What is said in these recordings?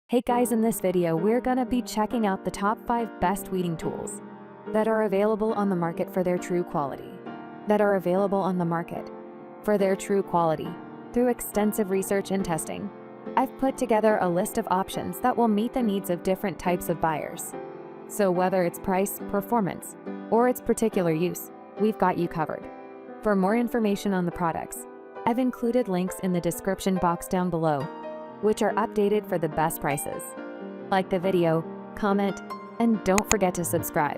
Hey guys, in this video, we're gonna be checking out the top 5 best weeding tools that are available on the market for their true quality. Through extensive research and testing, I've put together a list of options that will meet the needs of different types of buyers. So whether it's price, performance, or its particular use, we've got you covered. For more information on the products, I've included links in the description box down below, which are updated for the best prices. Like the video, comment, and don't forget to subscribe.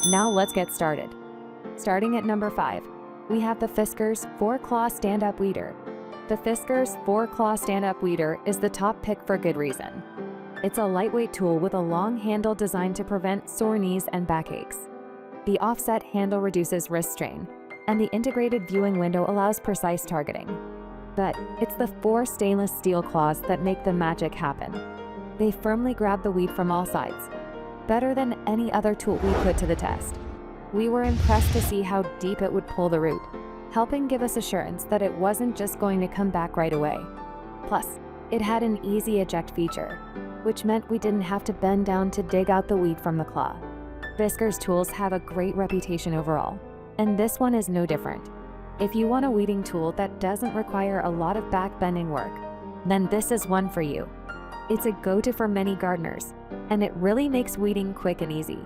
Now let's get started. Starting at number 5, we have the Fiskars 4-Claw Stand-Up Weeder. The Fiskars 4-Claw Stand-Up Weeder is the top pick for good reason. It's a lightweight tool with a long handle designed to prevent sore knees and backaches. The offset handle reduces wrist strain, and the integrated viewing window allows precise targeting. But it's the 4 stainless steel claws that make the magic happen. They firmly grab the weed from all sides, better than any other tool we put to the test. We were impressed to see how deep it would pull the root, helping give us assurance that it wasn't just going to come back right away. Plus, it had an easy eject feature, which meant we didn't have to bend down to dig out the weed from the claw. Fiskars tools have a great reputation overall, and this one is no different. If you want a weeding tool that doesn't require a lot of back-bending work, then this is one for you. It's a go-to for many gardeners, and it really makes weeding quick and easy.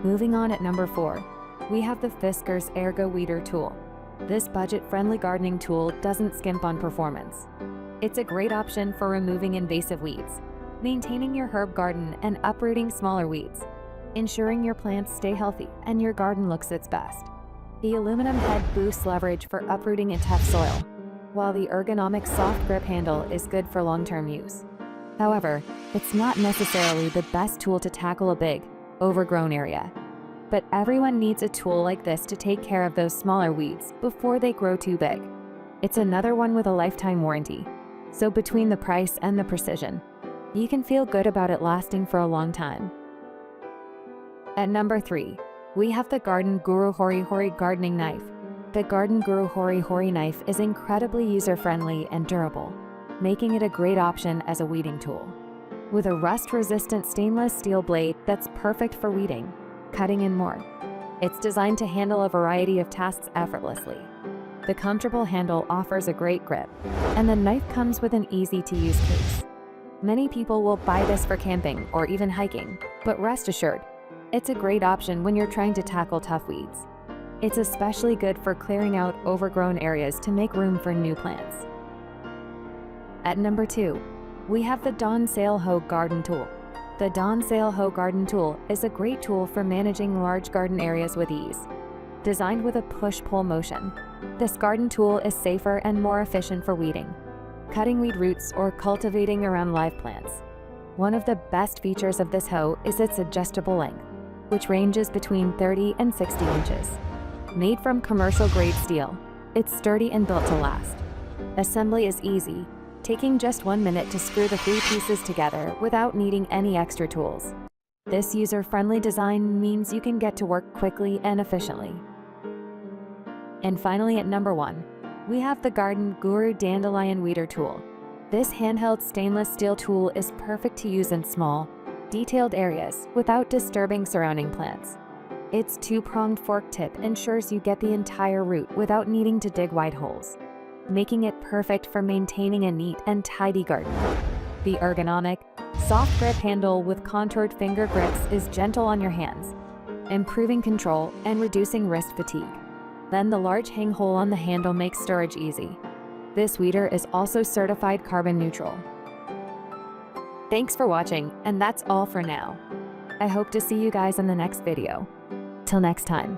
Moving on at number 4, we have the Fiskars Ergo Weeder Tool. This budget-friendly gardening tool doesn't skimp on performance. It's a great option for removing invasive weeds, maintaining your herb garden, and uprooting smaller weeds, ensuring your plants stay healthy and your garden looks its best. The aluminum head boosts leverage for uprooting in tough soil, while the ergonomic soft grip handle is good for long-term use. However, it's not necessarily the best tool to tackle a big, overgrown area. But everyone needs a tool like this to take care of those smaller weeds before they grow too big. It's another one with a lifetime warranty, so between the price and the precision, you can feel good about it lasting for a long time. At number 3, we have the Garden Guru Hori Gardening Knife. The Garden Guru Hori knife is incredibly user-friendly and durable, making it a great option as a weeding tool. With a rust-resistant stainless steel blade that's perfect for weeding, cutting, and more. It's designed to handle a variety of tasks effortlessly. The comfortable handle offers a great grip, and the knife comes with an easy-to-use case. Many people will buy this for camping or even hiking, but rest assured, it's a great option when you're trying to tackle tough weeds. It's especially good for clearing out overgrown areas to make room for new plants. At number 2, we have the Dandelion Hoe Garden Tool. The Dandelion Hoe Garden Tool is a great tool for managing large garden areas with ease. Designed with a push-pull motion, this garden tool is safer and more efficient for weeding, cutting weed roots, or cultivating around live plants. One of the best features of this hoe is its adjustable length, which ranges between 30 and 60 inches. Made from commercial-grade steel, it's sturdy and built to last. Assembly is easy, taking just 1 minute to screw the 3 pieces together without needing any extra tools. This user-friendly design means you can get to work quickly and efficiently. And finally, at number 1, we have the Garden Guru Dandelion Weeder Tool. This handheld stainless steel tool is perfect to use in small, detailed areas without disturbing surrounding plants. Its 2-pronged fork tip ensures you get the entire root without needing to dig wide holes, making it perfect for maintaining a neat and tidy garden. The ergonomic, soft grip handle with contoured finger grips is gentle on your hands, improving control and reducing wrist fatigue. Then the large hang hole on the handle makes storage easy. This weeder is also certified carbon neutral. Thanks for watching, and that's all for now. I hope to see you guys in the next video. Till next time.